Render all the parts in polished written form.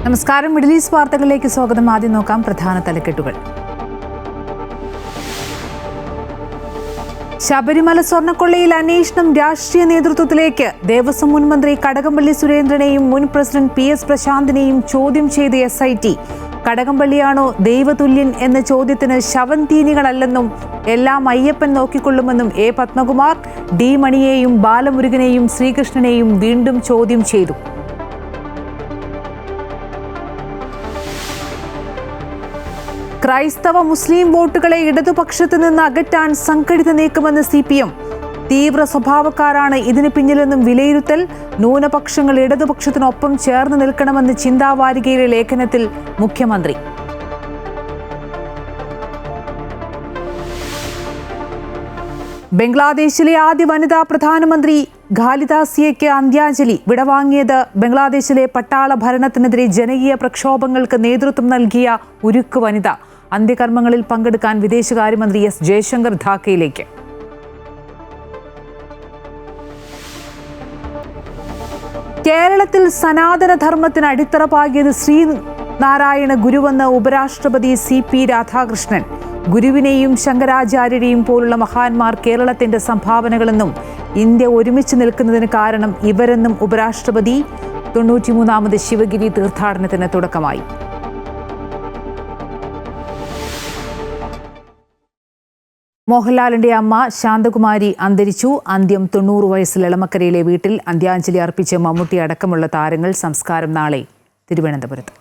നമസ്കാരം. Middle east വാർത്തകളിലേക്ക് സ്വാഗതം. ആദ്യം നോക്കാം പ്രധാന തലക്കെട്ടുകൾ. ശബരിമല സ്വർണ്ണക്കൊള്ളയിൽ അന്വേഷണം രാഷ്ട്രീയ നേതൃത്വത്തിലേക്ക്. ദേവസ്വം മുൻ മന്ത്രി കടകംപള്ളി സുരേന്ദ്രനെയും മുൻ പ്രസിഡന്റ് PS പ്രശാന്തിനെയും ചോദ്യം ചെയ്ത് SIT. കടകംപള്ളിയാണോ ദൈവതുല്യൻ എന്ന ചോദ്യത്തിന് ശവന്തീനികളല്ലെന്നും എല്ലാം അയ്യപ്പൻ നോക്കിക്കൊള്ളുമെന്നും A പത്മകുമാർ. D മണിയെയും ബാലമുരുകനെയും ശ്രീകൃഷ്ണനെയും വീണ്ടും ചോദ്യം ചെയ്തു. ക്രൈസ്തവ മുസ്ലിം വോട്ടുകളെ ഇടതുപക്ഷത്ത് നിന്ന് അകറ്റാൻ സംഘടിത നീക്കമെന്ന് CPM. തീവ്ര സ്വഭാവക്കാരാണ് ഇതിന് പിന്നിലെന്നും വിലയിരുത്തൽ. ന്യൂനപക്ഷങ്ങൾ ഇടതുപക്ഷത്തിനൊപ്പം ചേർന്ന് നിൽക്കണമെന്ന് ചിന്താവാരികയിലെ ലേഖനത്തിൽ മുഖ്യമന്ത്രി. ബംഗ്ലാദേശിലെ ആദ്യ വനിതാ പ്രധാനമന്ത്രി ഖാലിദ സിയയ്ക്ക് അന്ത്യാഞ്ജലി. വിടവാങ്ങിയത് ബംഗ്ലാദേശിലെ പട്ടാള ഭരണത്തിനെതിരെ ജനകീയ പ്രക്ഷോഭങ്ങൾക്ക് നേതൃത്വം നൽകിയ ഉരുക്ക് വനിത. അന്ത്യകർമ്മങ്ങളിൽ പങ്കെടുക്കാൻ വിദേശകാര്യമന്ത്രി S ജയശങ്കർ ധാക്കയിലേക്ക്. കേരളത്തിൽ സനാതനധർമ്മത്തിന് അടിത്തറ പാകിയത് ശ്രീനാരായണ ഗുരുവെന്ന് ഉപരാഷ്ട്രപതി CP രാധാകൃഷ്ണൻ. ഗുരുവിനെയും ശങ്കരാചാര്യരെയും പോലുള്ള മഹാന്മാർ കേരളത്തിന്റെ സംഭാവനകളെന്നും ഇന്ത്യ ഒരുമിച്ച് നിൽക്കുന്നതിന് കാരണം ഇവരെന്നും ഉപരാഷ്ട്രപതി. 93ാമത് ശിവഗിരി തീർത്ഥാടനത്തിന് തുടക്കമായി. മോഹൻലാലിന്റെ അമ്മ ശാന്തകുമാരി അന്തരിച്ചു. അന്ത്യം 90 വയസ്സിൽ എളമക്കരയിലെ വീട്ടിൽ. അന്ത്യാഞ്ജലി അർപ്പിച്ച് മമ്മൂട്ടി അടക്കമുള്ള താരങ്ങൾ. സംസ്കാരം നാളെ തിരുവനന്തപുരത്ത്.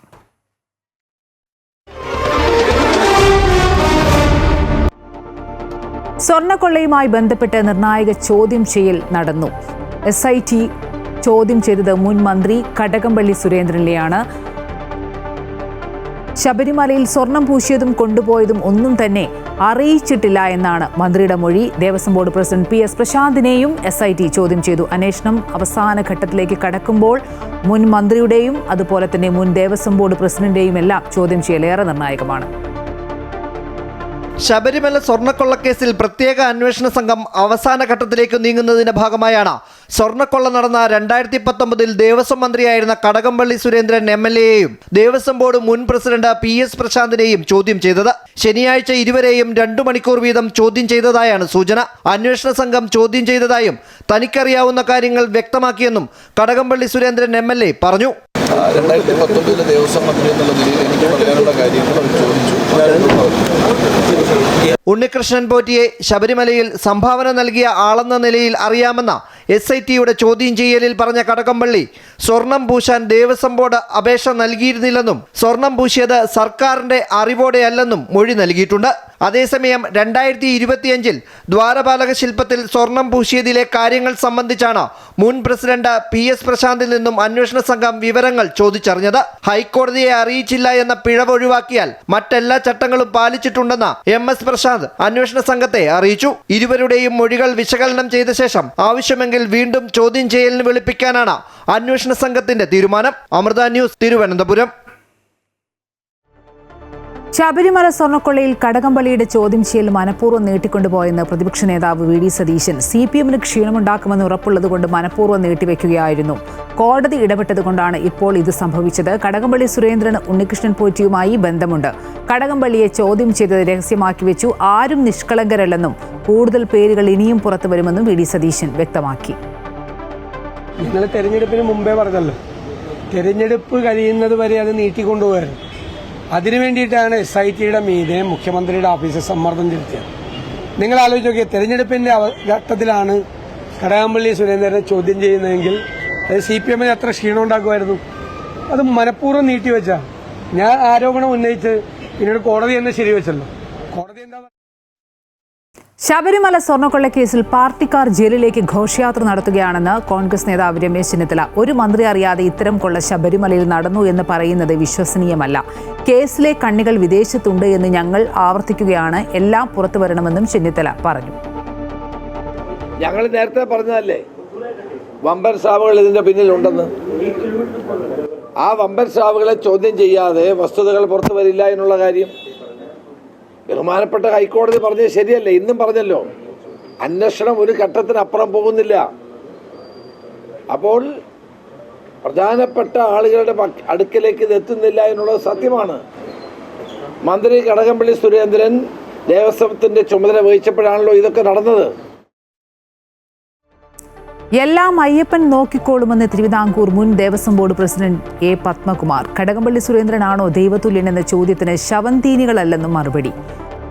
സ്വർണ്ണക്കൊള്ളയുമായി ബന്ധപ്പെട്ട് നിർണായക ചോദ്യം ചെയ്യൽ നടന്നു. SIT ചോദ്യം ചെയ്തത് മുൻ മന്ത്രി കടകംപള്ളി സുരേന്ദ്രനെയാണ്. ശബരിമലയിൽ സ്വർണം പൂശിയതും കൊണ്ടുപോയതും ഒന്നും തന്നെ അറിയിച്ചിട്ടില്ല എന്നാണ് മന്ത്രിയുടെ മൊഴി. Devaswom board president PS പ്രശാന്തിനെയും SIT ചോദ്യം ചെയ്തു. അന്വേഷണം അവസാന ഘട്ടത്തിലേക്ക് കടക്കുമ്പോൾ മുൻ മന്ത്രിയുടെയും അതുപോലെ തന്നെ മുൻ ദേവസ്വം ബോർഡ് പ്രസിഡന്റിന്റെയും എല്ലാം ചോദ്യം ചെയ്യൽ ഏറെ നിർണായകമാണ്. ശബരിമല സ്വർണ്ണക്കൊള്ളക്കേസിൽ പ്രത്യേക അന്വേഷണ സംഘം അവസാന ഘട്ടത്തിലേക്ക് നീങ്ങുന്നതിന്റെ ഭാഗമായാണ് സ്വർണ്ണക്കൊള്ള നടന്ന 2019 ദേവസ്വം മന്ത്രിയായിരുന്ന കടകംപള്ളി സുരേന്ദ്രൻ MLAയെയും ദേവസ്വം ബോർഡ് മുൻ പ്രസിഡന്റ് PS പ്രശാന്തിനെയും ചോദ്യം ചെയ്തത്. ശനിയാഴ്ച ഇരുവരെയും 2 മണിക്കൂർ വീതം ചോദ്യം ചെയ്തതായാണ് സൂചന. അന്വേഷണ സംഘം ചോദ്യം ചെയ്തതായും തനിക്കറിയാവുന്ന കാര്യങ്ങൾ വ്യക്തമാക്കിയെന്നും കടകംപള്ളി സുരേന്ദ്രൻ MLA പറഞ്ഞു. 2019 ദേവസ്വം മന്ത്രി എന്നുള്ള നിലയിൽ എനിക്ക് പറയാനുള്ള കാര്യങ്ങൾ അവർ ചോദിച്ചു. ഉണ്ണികൃഷ്ണൻ പോറ്റിയെ ശബരിമലയിൽ സംഭാവന നൽകിയ ആളെന്ന നിലയിൽ അറിയാമെന്ന SITയുടെ ചോദ്യം ചെയ്യലിൽ പറഞ്ഞ കടകംപള്ളി സ്വർണം പൂശാൻ ദേവസ്വം ബോർഡ് അപേക്ഷ നൽകിയിരുന്നില്ലെന്നും സ്വർണം പൂശിയത് സർക്കാരിന്റെ അറിവോടെയല്ലെന്നും മൊഴി നൽകിയിട്ടുണ്ട്. അതേസമയം 2025 ദ്വാരപാലക ശില്പത്തിൽ സ്വർണം പൂശിയതിലെ കാര്യങ്ങൾ സംബന്ധിച്ചാണ് മുൻ പ്രസിഡന്റ് PS പ്രശാന്തിൽ നിന്നും അന്വേഷണ സംഘം വിവരങ്ങൾ ചോദിച്ചറിഞ്ഞത്. ഹൈക്കോടതിയെ അറിയിച്ചില്ല എന്ന പിഴവ് ഒഴിവാക്കിയാൽ മറ്റെല്ലാ ചട്ടങ്ങളും പാലിച്ചിട്ടുണ്ടെന്ന് MS പ്രശാന്ത് അന്വേഷണ സംഘത്തെ അറിയിച്ചു. ഇരുവരുടെയും മൊഴികൾ വിശകലനം ചെയ്ത ശേഷം ആവശ്യമെങ്കിൽ വീണ്ടും ചോദ്യം ചെയ്യലിന് വിളിപ്പിക്കാനാണ് അന്വേഷണ സംഘത്തിന്റെ തീരുമാനം. അമൃത ന്യൂസ്, തിരുവനന്തപുരം. ശബരിമല സ്വർണ്ണക്കൊള്ളയിൽ കടകംപള്ളിയുടെ ചോദ്യം ചെയ്യൽ മനഃപൂർവ്വം നീട്ടിക്കൊണ്ടുപോയെന്ന് പ്രതിപക്ഷ നേതാവ് VD സതീശൻ. CPMന് ക്ഷീണമുണ്ടാക്കുമെന്ന് ഉറപ്പുള്ളതുകൊണ്ട് മനഃപൂർവ്വം നീട്ടിവെക്കുകയായിരുന്നു. കോടതി ഇടപെട്ടതുകൊണ്ടാണ് ഇപ്പോൾ ഇത് സംഭവിച്ചത്. കടകംപള്ളി സുരേന്ദ്രന് ഉണ്ണികൃഷ്ണൻ പോറ്റിയുമായി ബന്ധമുണ്ട്. കടകംപള്ളിയെ ചോദ്യം ചെയ്തത് രഹസ്യമാക്കി വെച്ചു. ആരും നിഷ്കളങ്കരല്ലെന്നും കൂടുതൽ പേരുകൾ ഇനിയും പുറത്തു വരുമെന്നും VD സതീശൻ വ്യക്തമാക്കി. നിങ്ങൾ തെരഞ്ഞെടുപ്പിന് മുമ്പേ പറഞ്ഞല്ലോ, തെരഞ്ഞെടുപ്പ് കഴിയുന്നത് വരെ അത് നീട്ടിക്കൊണ്ടുപോകാൻ. അതിനു വേണ്ടിയിട്ടാണ് SITയുടെ മീതെ മുഖ്യമന്ത്രിയുടെ ഓഫീസിൽ സമ്മർദ്ദം ചെലുത്തിയത്. നിങ്ങൾ ആലോചിച്ച് നോക്കിയ തെരഞ്ഞെടുപ്പിന്റെ ഘട്ടത്തിലാണ് കടകംപള്ളി സുരേന്ദ്രനെ ചോദ്യം ചെയ്യുന്നതെങ്കിൽ അത് CPMന് എത്ര ക്ഷീണം ഉണ്ടാക്കുമായിരുന്നു. അത് മനഃപൂർവ്വം നീട്ടിവെച്ചാണ്. ഞാൻ ആരോപണം ഉന്നയിച്ച് പിന്നീട് കോടതി തന്നെ ശരിവെച്ചല്ലോ. കോടതി എന്താ ശബരിമല സ്വർണ്ണക്കൊള്ളക്കേസിൽ പാർട്ടിക്കാർ ജയിലിലേക്ക് ഘോഷയാത്ര നടത്തുകയാണെന്ന് കോൺഗ്രസ് നേതാവ് രമേശ് ചെന്നിത്തല. ഒരു മന്ത്രി അറിയാതെ ഇത്തരം കൊള്ള ശബരിമലയിൽ നടന്നു എന്ന് പറയുന്നത് വിശ്വസനീയമല്ല. കേസിലെ കണ്ണികൾ വിദേശത്തുണ്ട് എന്ന് ഞങ്ങൾ ആവർത്തിക്കുകയാണ്. എല്ലാം പുറത്തു വരണമെന്നും ചെന്നിത്തല പറഞ്ഞു. ഞങ്ങൾ നേരത്തെ പറഞ്ഞതല്ലേ വമ്പൻ സ്രാവുകൾ ഇതിന്റെ പിന്നിലുണ്ടെന്ന്. ആ വമ്പൻ സ്രാവുകളെ ചോദ്യം ചെയ്യാതെ വസ്തുതകൾ പുറത്തു വരില്ല എന്നുള്ള കാര്യം ബഹുമാനപ്പെട്ട ഹൈക്കോടതി പറഞ്ഞത് ശരിയല്ലേ? ഇന്നും പറഞ്ഞല്ലോ, അന്വേഷണം ഒരു ഘട്ടത്തിനപ്പുറം പോകുന്നില്ല. അപ്പോൾ പ്രധാനപ്പെട്ട ആളുകളുടെ അടുക്കലേക്ക് ഇത് എത്തുന്നില്ല എന്നുള്ളത് സത്യമാണ്. മന്ത്രി കടകംപള്ളി സുരേന്ദ്രൻ ദേവസ്വത്തിൻ്റെ ചുമതല വഹിച്ചപ്പോഴാണല്ലോ ഇതൊക്കെ നടന്നത്. എല്ലാം അയ്യപ്പൻ നോക്കിക്കോളുമെന്ന് തിരുവിതാംകൂർ മുൻ Devaswom board president A Padmakumar. Kadakampally സുരേന്ദ്രനാണോ ദൈവതുല്യൻ എന്ന ചോദ്യത്തിന് ശവന്തീനികളല്ലെന്നും മറുപടി.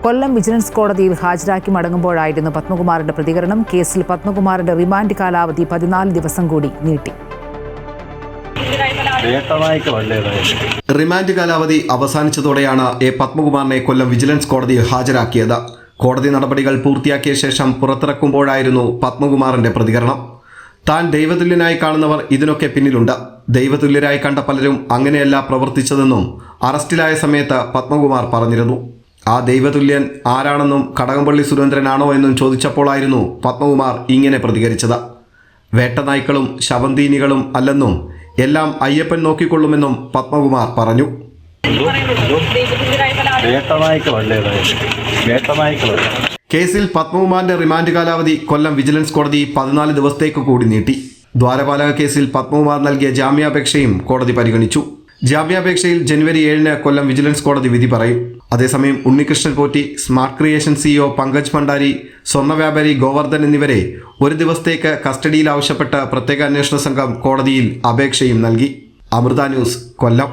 കൊല്ലം വിജിലൻസ് കോടതിയിൽ ഹാജരാക്കി മടങ്ങുമ്പോഴായിരുന്നു പത്മകുമാറിന്റെ പ്രതികരണം. കേസിൽ പത്മകുമാറിന്റെ റിമാൻഡ് കാലാവധി 14 ദിവസം കൂടി നീട്ടി. റിമാൻഡ് കാലാവധി അവസാനിച്ചതോടെയാണ് എ പത്മകുമാറിനെ കൊല്ലം വിജിലൻസ് കോടതിയിൽ ഹാജരാക്കിയത്. കോടതി നടപടികൾ പൂർത്തിയാക്കിയ ശേഷം പുറത്തിറക്കുമ്പോഴായിരുന്നു പത്മകുമാറിന്റെ പ്രതികരണം. താൻ ദൈവതുല്യനായി കാണുന്നവർ ഇതിനൊക്കെ പിന്നിലുണ്ട്. ദൈവതുല്യരായി കണ്ട പലരും അങ്ങനെയല്ല പ്രവർത്തിച്ചതെന്നും അറസ്റ്റിലായ സമയത്ത് പത്മകുമാർ പറഞ്ഞിരുന്നു. ആ ദൈവതുല്യൻ ആരാണെന്നും കടകംപള്ളി സുരേന്ദ്രനാണോ എന്നും ചോദിച്ചപ്പോഴായിരുന്നു പത്മകുമാർ ഇങ്ങനെ പ്രതികരിച്ചത്. വേട്ടനായ്ക്കളും ശവന്തീനികളും അല്ലെന്നും എല്ലാം അയ്യപ്പൻ നോക്കിക്കൊള്ളുമെന്നും പത്മകുമാർ പറഞ്ഞു. കേസിൽ പത്മകുമാറിന്റെ റിമാൻഡ് കാലാവധി കൊല്ലം വിജിലൻസ് കോടതി 14 ദിവസത്തേക്ക് കൂടി നീട്ടി. ദ്വാരപാലക കേസിൽ പത്മകുമാർ നൽകിയ ജാമ്യാപേക്ഷയും കോടതി പരിഗണിച്ചു. ജാമ്യാപേക്ഷയിൽ ജനുവരി 7-ന് കൊല്ലം വിജിലൻസ് കോടതി വിധി പറയും. അതേസമയം Unnikrishnan Potti, smart creation CEO Pankaj Bhandari, സ്വർണ്ണ വ്യാപാരി ഗോവർദ്ധൻ എന്നിവരെ ഒരു ദിവസത്തേക്ക് കസ്റ്റഡിയിൽ ആവശ്യപ്പെട്ട് പ്രത്യേക അന്വേഷണ സംഘം കോടതിയിൽ അപേക്ഷയും നൽകി. അമൃത ന്യൂസ്, കൊല്ലം.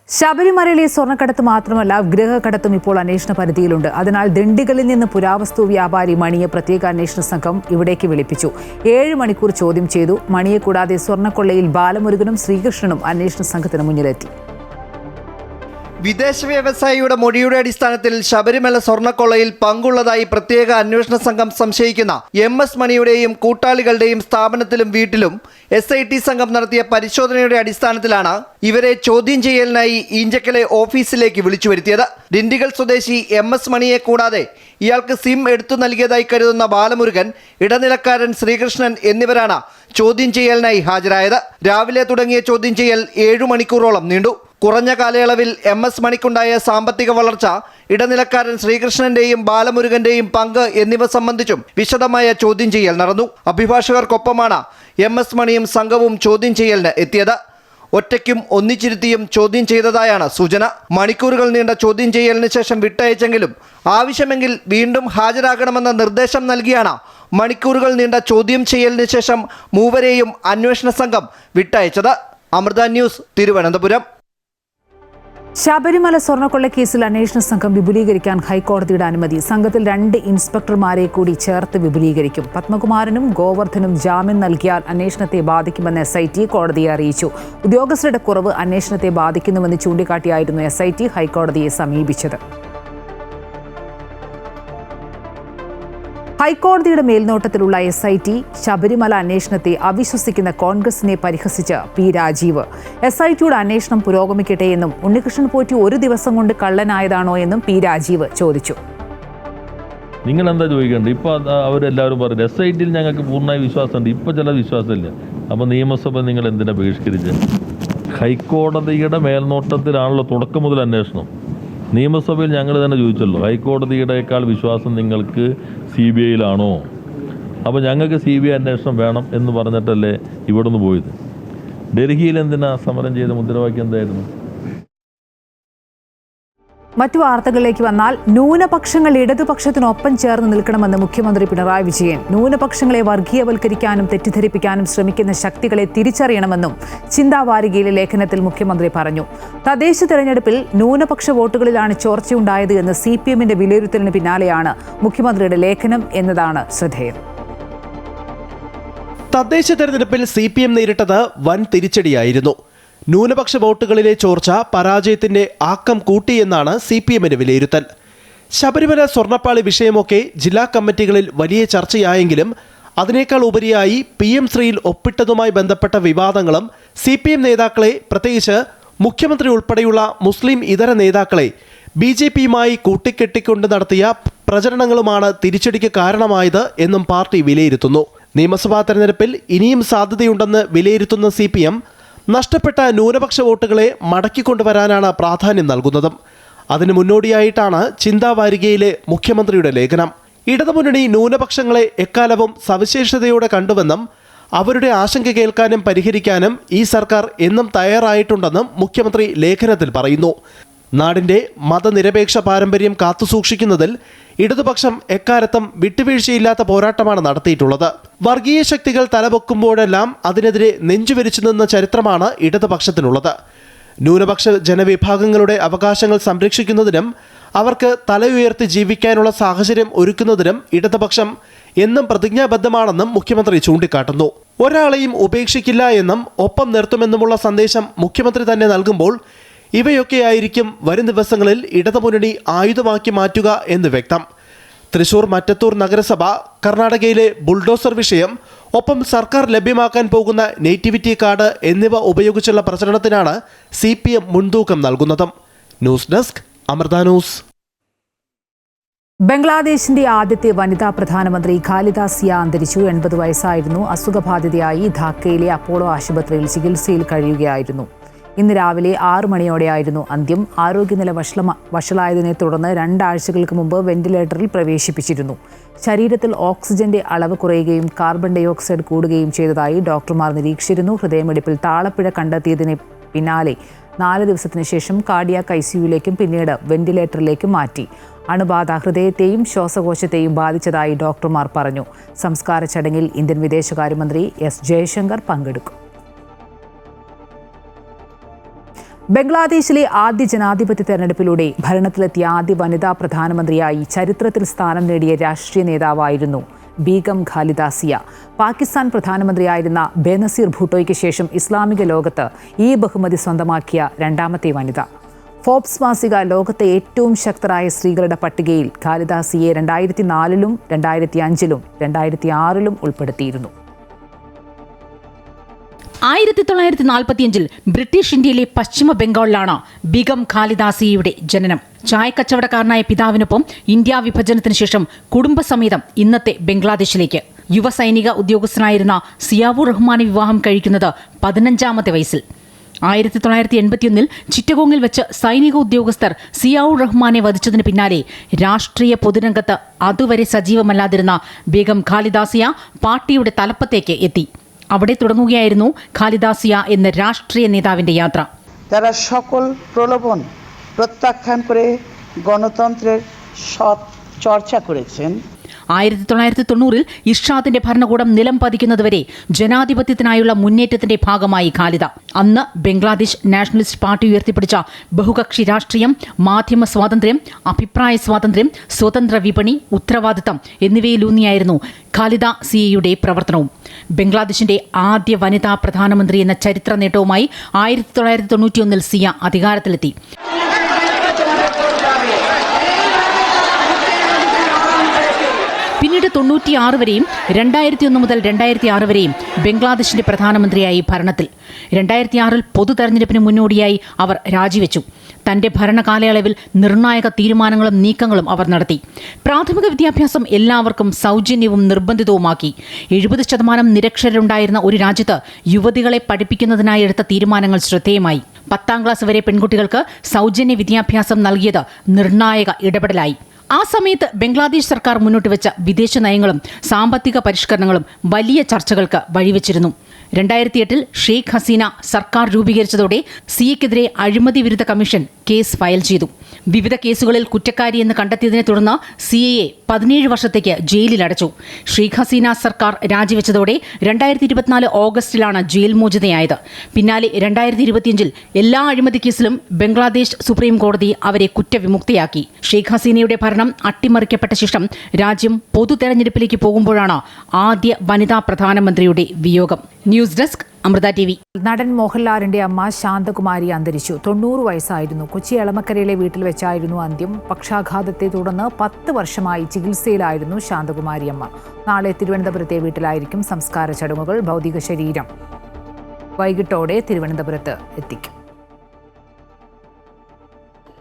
ശബരിമലയിലെ സ്വർണ്ണക്കടത്ത് മാത്രമല്ല ഗൃഹക്കടത്തും ഇപ്പോൾ അന്വേഷണ പരിധിയിലുണ്ട്. അതിനാൽ ദിണ്ടിഗലിൽ നിന്ന് പുരാവസ്തു വ്യാപാരി മണിയെ പ്രത്യേക അന്വേഷണ സംഘം ഇവിടേക്ക് വിളിപ്പിച്ചു. 7 മണിക്കൂർ ചോദ്യം ചെയ്തു. മണിയെ കൂടാതെ സ്വർണ്ണക്കൊള്ളയിൽ ബാലമുരുകനും ശ്രീകൃഷ്ണനും അന്വേഷണ സംഘത്തിന് മുന്നിലെത്തി. വിദേശ വ്യവസായിയുടെ മൊഴിയുടെ അടിസ്ഥാനത്തിൽ ശബരിമല സ്വർണ്ണക്കൊള്ളയിൽ പങ്കുള്ളതായി പ്രത്യേക അന്വേഷണ സംഘം സംശയിക്കുന്ന MS മണിയുടെയും കൂട്ടാളികളുടെയും സ്ഥാപനത്തിലും വീട്ടിലും SIT സംഘം നടത്തിയ പരിശോധനയുടെ അടിസ്ഥാനത്തിലാണ് ഇവരെ ചോദ്യം ചെയ്യലിനായി ഈഞ്ചക്കലെ ഓഫീസിലേക്ക് വിളിച്ചു വരുത്തിയത്. ദിണ്ടിഗൽ സ്വദേശി MS മണിയെ കൂടാതെ ഇയാൾക്ക് സിം എടുത്തു നൽകിയതായി കരുതുന്ന ബാലമുരുകൻ, ഇടനിലക്കാരൻ ശ്രീകൃഷ്ണൻ എന്നിവരാണ് ചോദ്യം ചെയ്യലിനായി ഹാജരായത്. രാവിലെ തുടങ്ങിയ ചോദ്യം ചെയ്യൽ 7 മണിക്കൂറോളം നീണ്ടു. കുറഞ്ഞ കാലയളവിൽ MS മണിക്കുണ്ടായ സാമ്പത്തിക വളർച്ച, ഇടനിലക്കാരൻ ശ്രീകൃഷ്ണന്റെയും ബാലമുരുകന്റെയും പങ്ക് എന്നിവ സംബന്ധിച്ചും വിശദമായ ചോദ്യം ചെയ്യൽ നടന്നു. അഭിഭാഷകർക്കൊപ്പമാണ് MS മണിയും സംഘവും ചോദ്യം ചെയ്യലിന് എത്തിയത്. ഒറ്റയ്ക്കും ഒന്നിച്ചിരുത്തിയും ചോദ്യം ചെയ്തതായാണ് സൂചന. മണിക്കൂറുകൾ നീണ്ട ചോദ്യം ചെയ്യലിന് ശേഷം വിട്ടയച്ചെങ്കിലും ആവശ്യമെങ്കിൽ വീണ്ടും ഹാജരാകണമെന്ന നിർദ്ദേശം നൽകിയാണ് മണിക്കൂറുകൾ നീണ്ട ചോദ്യം ചെയ്യലിന് ശേഷം മൂവരെയും അന്വേഷണ സംഘം വിട്ടയച്ചത്. അമൃത ന്യൂസ്, തിരുവനന്തപുരം. ശബരിമല സ്വർണ്ണക്കൊള്ളക്കേസിൽ അന്വേഷണ സംഘം വിപുലീകരിക്കാൻ ഹൈക്കോടതിയുടെ അനുമതി. സംഘത്തിൽ 2 ഇൻസ്പെക്ടർമാരെ കൂടി ചേർത്ത് വിപുലീകരിക്കും. പത്മകുമാറിനും ഗോവർദ്ധനും ജാമ്യം നൽകിയാൽ അന്വേഷണത്തെ ബാധിക്കുമെന്ന് SIT കോടതിയെ അറിയിച്ചു. ഉദ്യോഗസ്ഥരുടെ കുറവ് അന്വേഷണത്തെ ബാധിക്കുന്നുവെന്ന് ചൂണ്ടിക്കാട്ടിയായിരുന്നു SIT ഹൈക്കോടതിയെ സമീപിച്ചത്. ഹൈക്കോടതിയുടെ മേൽനോട്ടത്തിലുള്ള SIT ശബരിമല അന്വേഷണത്തെ അവിശ്വസിക്കുന്ന കോൺഗ്രസിനെ പരിഹസിച്ച് P. രാജീവ്. SITയുടെ അന്വേഷണം പുരോഗമിക്കട്ടെ എന്നും ഉണ്ണികൃഷ്ണൻ പോറ്റി ഒരു ദിവസം കൊണ്ട് കള്ളനായതാണോ എന്നും P. രാജീവ് ചോദിച്ചു. നിങ്ങൾ എന്താ ചോദിക്കേണ്ടത്? ഇപ്പോൾ അവരെല്ലാവരും പറഞ്ഞു SITയിൽ ഞങ്ങൾക്ക് പൂർണ്ണമായ വിശ്വാസമുണ്ട്, ഇപ്പോൾ ചില വിശ്വാസമില്ല. അപ്പോൾ നിയമസഭ നിങ്ങൾ എന്തിനാ ബഹിഷ്കരിച്ചത്? ഹൈക്കോടതിയുടെ മേൽനോട്ടത്തിലാണല്ലോ തുടക്കം മുതൽ അന്വേഷണം. നിയമസഭയിൽ ഞങ്ങൾ തന്നെ ചോദിച്ചല്ലോ, ഹൈക്കോടതിയുടെക്കാൾ വിശ്വാസം നിങ്ങൾക്ക് CBIയിലാണോ? അപ്പോൾ ഞങ്ങൾക്ക് CBI അന്വേഷണം വേണം എന്ന് പറഞ്ഞിട്ടല്ലേ ഇവിടുന്ന് പോയത്. ഡൽഹിയിൽ എന്തിനാ സമരം ചെയ്ത മുദ്രാവാക്യം എന്തായിരുന്നു? മറ്റു വാർത്തകളിലേക്ക് വന്നാൽ, ന്യൂനപക്ഷങ്ങൾ ഇടതുപക്ഷത്തിനൊപ്പം ചേർന്ന് നിൽക്കണമെന്ന് മുഖ്യമന്ത്രി പിണറായി വിജയൻ. ന്യൂനപക്ഷങ്ങളെ വർഗീയവൽക്കരിക്കാനും തെറ്റിദ്ധരിപ്പിക്കാനും ശ്രമിക്കുന്ന ശക്തികളെ തിരിച്ചറിയണമെന്നും ചിന്താവാരികയിലെ ലേഖനത്തിൽ മുഖ്യമന്ത്രി പറഞ്ഞു. തദ്ദേശ തെരഞ്ഞെടുപ്പിൽ ന്യൂനപക്ഷ വോട്ടുകളിലാണ് ചോർച്ചയുണ്ടായത് എന്ന് CPMന്റെ വിലയിരുത്തലിന് പിന്നാലെയാണ് മുഖ്യമന്ത്രിയുടെ ലേഖനം എന്നതാണ് ശ്രദ്ധേയം. തദ്ദേശ തെരഞ്ഞെടുപ്പിൽ CPM നേരിട്ടത് വൻ തിരിച്ചടിയായിരുന്നു. ന്യൂനപക്ഷ വോട്ടുകളിലെ ചോർച്ച പരാജയത്തിന്റെ ആക്കം കൂട്ടിയെന്നാണ് CPMന്റെ വിലയിരുത്തൽ. ശബരിമല സ്വർണ്ണപ്പാളി വിഷയമൊക്കെ ജില്ലാ കമ്മിറ്റികളിൽ വലിയ ചർച്ചയായെങ്കിലും അതിനേക്കാൾ ഉപരിയായി PM ശ്രീയിൽ ഒപ്പിട്ടതുമായി ബന്ധപ്പെട്ട വിവാദങ്ങളും CPM നേതാക്കളെ, പ്രത്യേകിച്ച് മുഖ്യമന്ത്രി ഉൾപ്പെടെയുള്ള മുസ്ലിം ഇതര നേതാക്കളെ BJPയുമായി കൂട്ടിക്കെട്ടിക്കൊണ്ട് നടത്തിയ പ്രചരണങ്ങളുമാണ് തിരിച്ചടിക്ക് കാരണമായത് എന്നും പാർട്ടി വിലയിരുത്തുന്നു. നിയമസഭാ തെരഞ്ഞെടുപ്പിൽ ഇനിയും സാധ്യതയുണ്ടെന്ന് വിലയിരുത്തുന്ന CPM നഷ്ടപ്പെട്ട ന്യൂനപക്ഷ വോട്ടുകളെ മടക്കിക്കൊണ്ടുവരാനാണ് പ്രാധാന്യം നൽകുന്നതും. അതിന് മുന്നോടിയായിട്ടാണ് ചിന്താവാരികയിലെ മുഖ്യമന്ത്രിയുടെ ലേഖനം. ഇടതുമുന്നണി ന്യൂനപക്ഷങ്ങളെ എക്കാലവും സവിശേഷതയോടെ കണ്ടുവെന്നും അവരുടെ ആശങ്ക കേൾക്കാനും പരിഹരിക്കാനും ഈ സർക്കാർ എന്നും തയ്യാറായിട്ടുണ്ടെന്നും മുഖ്യമന്ത്രി ലേഖനത്തിൽ പറയുന്നു. നാടിന്റെ മതനിരപേക്ഷ പാരമ്പര്യം കാത്തുസൂക്ഷിക്കുന്നതിൽ ഇടതുപക്ഷം എക്കാലത്തും വിട്ടുവീഴ്ചയില്ലാത്ത പോരാട്ടമാണ് നടത്തിയിട്ടുള്ളത്. വർഗീയ ശക്തികൾ തലപൊക്കുമ്പോഴെല്ലാം അതിനെതിരെ നെഞ്ചുവിരിച്ചു നിന്ന ചരിത്രമാണ് ഇടതുപക്ഷത്തിനുള്ളത്. ന്യൂനപക്ഷ ജനവിഭാഗങ്ങളുടെ അവകാശങ്ങൾ സംരക്ഷിക്കുന്നതിനും അവർക്ക് തലയുയർത്തി ജീവിക്കാനുള്ള സാഹചര്യം ഒരുക്കുന്നതിനും ഇടതുപക്ഷം എന്നും പ്രതിജ്ഞാബദ്ധമാണെന്നും മുഖ്യമന്ത്രി ചൂണ്ടിക്കാട്ടുന്നു. ഒരാളെയും ഉപേക്ഷിക്കില്ല എന്നും ഒപ്പം നിർത്തുമെന്നുമുള്ള സന്ദേശം മുഖ്യമന്ത്രി തന്നെ നൽകുമ്പോൾ ഇവയൊക്കെയായിരിക്കും വരും ദിവസങ്ങളിൽ ഇടതുമുന്നണി ആയുധമാക്കി മാറ്റുക എന്ന് വ്യക്തം. തൃശൂർ മറ്റത്തൂർ നഗരസഭ, കർണാടകയിലെ ബുൾഡോസർ വിഷയം, ഒപ്പം സർക്കാർ ലഭ്യമാക്കാൻ പോകുന്ന നേറ്റിവിറ്റി കാർഡ് എന്നിവ ഉപയോഗിച്ചുള്ള പ്രചരണത്തിനാണ് CPM മുൻതൂക്കം നൽകുന്നതും. News desk Amrita news. ബംഗ്ലാദേശിന്റെ ആദ്യത്തെ വനിതാ പ്രധാനമന്ത്രി ഖാലിദ സിയ അന്തരിച്ചു. 80 വയസ്സായിരുന്നു. അസുഖബാധിതയായി ധാക്കയിലെ അപ്പോളോ ആശുപത്രിയിൽ ചികിത്സയിൽ കഴിയുകയായിരുന്നു. ഇന്ന് രാവിലെ 6 മണിയോടെയായിരുന്നു അന്ത്യം. ആരോഗ്യനില വഷളായതിനെ തുടർന്ന് 2 ആഴ്ചകൾക്ക് മുമ്പ് വെന്റിലേറ്ററിൽ പ്രവേശിപ്പിച്ചിരുന്നു. ശരീരത്തിൽ ഓക്സിജന്റെ അളവ് കുറയുകയും കാർബൺ ഡയോക്സൈഡ് കൂടുകയും ചെയ്തതായി ഡോക്ടർമാർ നിരീക്ഷിച്ചിരുന്നു. ഹൃദയമിടിപ്പിൽ താളപ്പിഴ കണ്ടെത്തിയതിന് പിന്നാലെ 4 ദിവസത്തിന് ശേഷം കാർഡിയാക് ICUവിലേക്കും പിന്നീട് വെന്റിലേറ്ററിലേക്കും മാറ്റി. അണുബാധ ഹൃദയത്തെയും ശ്വാസകോശത്തെയും ബാധിച്ചതായി ഡോക്ടർമാർ പറഞ്ഞു. സംസ്കാര ചടങ്ങിൽ ഇന്ത്യൻ വിദേശകാര്യമന്ത്രി S ജയശങ്കർ പങ്കെടുക്കും. ബംഗ്ലാദേശിലെ ആദ്യ ജനാധിപത്യ തെരഞ്ഞെടുപ്പിലൂടെ ഭരണത്തിലെത്തിയ ആദ്യ വനിതാ പ്രധാനമന്ത്രിയായി ചരിത്രത്തിൽ സ്ഥാനം നേടിയ രാഷ്ട്രീയ നേതാവായിരുന്നു ബീഗം ഖാലിദ സിയ. പാകിസ്ഥാൻ പ്രധാനമന്ത്രിയായിരുന്ന ബേനസീർ ഭൂട്ടോയ്ക്ക് ശേഷം ഇസ്ലാമിക ലോകത്ത് ഈ ബഹുമതി സ്വന്തമാക്കിയ 2ാമത്തെ വനിത. ഫോബ്സ് മാസിക ലോകത്തെ ഏറ്റവും ശക്തരായ സ്ത്രീകളുടെ പട്ടികയിൽ ഖാലിദ സിയെ 2004-ലും 2005-ലും 2006-ലും ഉൾപ്പെടുത്തിയിരുന്നു. 1945-ൽ ബ്രിട്ടീഷ് ഇന്ത്യയിലെ പശ്ചിമ ബംഗാളിലാണ് ബീഗം ഖാലിദ സിയയുടെ ജനനം. ചായക്കച്ചവടക്കാരനായ പിതാവിനൊപ്പം ഇന്ത്യ വിഭജനത്തിന് ശേഷം കുടുംബസമേതം ഇന്നത്തെ ബംഗ്ലാദേശിലേക്ക്. യുവ സൈനിക ഉദ്യോഗസ്ഥനായിരുന്ന സിയാവുർ റഹ്മാനെ വിവാഹം കഴിക്കുന്നത് 15ാമത്തെ വയസ്സിൽ. 1981-ൽ ചിറ്റഗോങ്ങിൽ വെച്ച് സൈനിക ഉദ്യോഗസ്ഥർ സിയാവുർ റഹ്മാനെ വധിച്ചതിന് പിന്നാലെ രാഷ്ട്രീയ പൊതുരംഗത്ത് അതുവരെ സജീവമല്ലാതിരുന്ന ബീഗം ഖാലിദ സിയ പാർട്ടിയുടെ തലപ്പത്തേക്ക് എത്തി. അവിടെ തുടങ്ങുകയായിരുന്നു ഖാലിദ സിയ എന്ന രാഷ്ട്രീയ നേതാവിന്റെ യാത്ര. তারা সকল প্রলোভন প্রত্যাখ্যান করে গণতন্ত্রের সৎ চর্চা করেছেন. 1990-ൽ ഇർഷാദിന്റെ ഭരണകൂടം നിലം പതിക്കുന്നതുവരെ ജനാധിപത്യത്തിനായുള്ള മുന്നേറ്റത്തിന്റെ ഭാഗമായി ഖാലിദ. അന്ന് ബംഗ്ലാദേശ് നാഷണലിസ്റ്റ് പാർട്ടി ഉയർത്തിപ്പിടിച്ച ബഹുകക്ഷി രാഷ്ട്രീയം, മാധ്യമ സ്വാതന്ത്ര്യം, അഭിപ്രായ സ്വാതന്ത്ര്യം, സ്വതന്ത്ര വിപണി, ഉത്തരവാദിത്തം എന്നിവയിലൂന്നിയായിരുന്നു ഖാലിദ സിയയുടെ പ്രവർത്തനവും. ബംഗ്ലാദേശിന്റെ ആദ്യ വനിതാ പ്രധാനമന്ത്രി എന്ന ചരിത്ര നേട്ടവുമായി 1991-ൽ സിയ അധികാരത്തിലെത്തി. പിന്നീട് 96 വരെയും 2001 മുതൽ 2006 വരെയും ബംഗ്ലാദേശിന്റെ പ്രധാനമന്ത്രിയായി ഭരണത്തിൽ. 2006-ൽ പൊതു തെരഞ്ഞെടുപ്പിന് മുന്നോടിയായി അവർ രാജിവെച്ചു. തന്റെ ഭരണകാലയളവിൽ നിർണായക തീരുമാനങ്ങളും നീക്കങ്ങളും അവർ നടത്തി. പ്രാഥമിക വിദ്യാഭ്യാസം എല്ലാവർക്കും സൗജന്യവും നിർബന്ധിതവുമാക്കി. 70% നിരക്ഷരരുണ്ടായിരുന്ന ഒരു രാജ്യത്ത് യുവതികളെ പഠിപ്പിക്കുന്നതിനായി എടുത്ത തീരുമാനങ്ങൾ ശ്രദ്ധേയമായി. 10ാം ക്ലാസ് വരെ പെൺകുട്ടികൾക്ക് സൗജന്യ വിദ്യാഭ്യാസം നൽകിയത് നിർണായക ഇടപെടലായി. ആ സമയത്ത് ബംഗ്ലാദേശ് സർക്കാർ മുന്നോട്ട് വെച്ച വിദേശ നയങ്ങളും സാമ്പത്തിക പരിഷ്കരണങ്ങളും വലിയ ചർച്ചകൾക്ക് വഴിവെച്ചിരുന്നു. 2008-ൽ ഷെയ്ഖ് ഹസീന സർക്കാർ രൂപീകരിച്ചതോടെ സിയയ്ക്കെതിരെ അഴിമതി വിരുദ്ധ കമ്മീഷൻ കേസ് ഫയൽ ചെയ്തു. വിവിധ കേസുകളിൽ കുറ്റക്കാരിയെന്ന് കണ്ടെത്തിയതിനെ തുടർന്ന് സിയയെ 17 വർഷത്തേക്ക് ജയിലിലടച്ചു. ഷെയ്ഖ് ഹസീന സർക്കാർ രാജിവെച്ചതോടെ 2024 ഓഗസ്റ്റിലാണ് ജയിൽ മോചിതയായത്. പിന്നാലെ 2025-ൽ എല്ലാ അഴിമതി കേസിലും ബംഗ്ലാദേശ് സുപ്രീം കോടതി അവരെ കുറ്റവിമുക്തയാക്കി. ഷെയ്ഖ് ഹസീനയുടെ ഭരണം അട്ടിമറിക്കപ്പെട്ട ശേഷം രാജ്യം പൊതു തെരഞ്ഞെടുപ്പിലേക്ക് പോകുമ്പോഴാണ് ആദ്യ വനിതാ പ്രധാനമന്ത്രിയുടെ വിയോഗം. News desk Amrita TV. നടൻ മോഹൻലാലിന്റെ അമ്മ ശാന്തകുമാരി അന്തരിച്ചു. 90 വയസ്സായിരുന്നു. കൊച്ചി എളമക്കരയിലെ വീട്ടിൽ വെച്ചായിരുന്നു അന്ത്യം. പക്ഷാഘാതത്തെ തുടർന്ന് 10 വർഷമായി ചികിത്സയിലായിരുന്നു ശാന്തകുമാരി അമ്മ. നാളെ തിരുവനന്തപുരത്തെ വീട്ടിലായിരിക്കും സംസ്കാര ചടങ്ങുകൾ. ഭൗതിക ശരീരം വൈകിട്ടോടെ തിരുവനന്തപുരത്ത് എത്തിക്കും.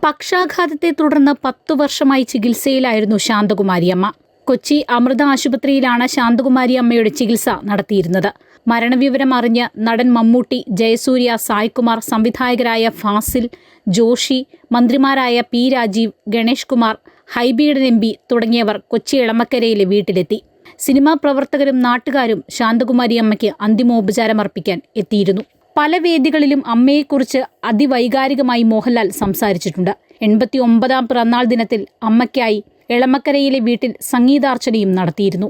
പക്ഷാഘാതത്തെ തുടർന്ന് 10 വർഷമായി ചികിത്സയിലായിരുന്നു ശാന്തകുമാരിയമ്മ. കൊച്ചി അമൃത ആശുപത്രിയിലാണ് ശാന്തകുമാരി അമ്മയുടെ ചികിത്സ നടത്തിയിരുന്നത്. മരണവിവരം അറിഞ്ഞ് നടൻ മമ്മൂട്ടി, ജയസൂര്യ, സായ്കുമാർ, സംവിധായകരായ ഫാസിൽ, ജോഷി, മന്ത്രിമാരായ P. രാജീവ്, ഗണേഷ് കുമാർ, ഹൈബീഡൻ MP തുടങ്ങിയവർ കൊച്ചി എളമക്കരയിലെ വീട്ടിലെത്തി. സിനിമാ പ്രവർത്തകരും നാട്ടുകാരും ശാന്തകുമാരി അമ്മയ്ക്ക് അന്തിമോപചാരം അർപ്പിക്കാൻ എത്തിയിരുന്നു. പല വേദികളിലും അമ്മയെക്കുറിച്ച് അതിവൈകാരികമായി മോഹൻലാൽ സംസാരിച്ചിട്ടുണ്ട്. 89ാം പിറന്നാൾ ദിനത്തിൽ അമ്മയ്ക്കായി എളമക്കരയിലെ വീട്ടിൽ സംഗീതാർച്ചനയും നടത്തിയിരുന്നു.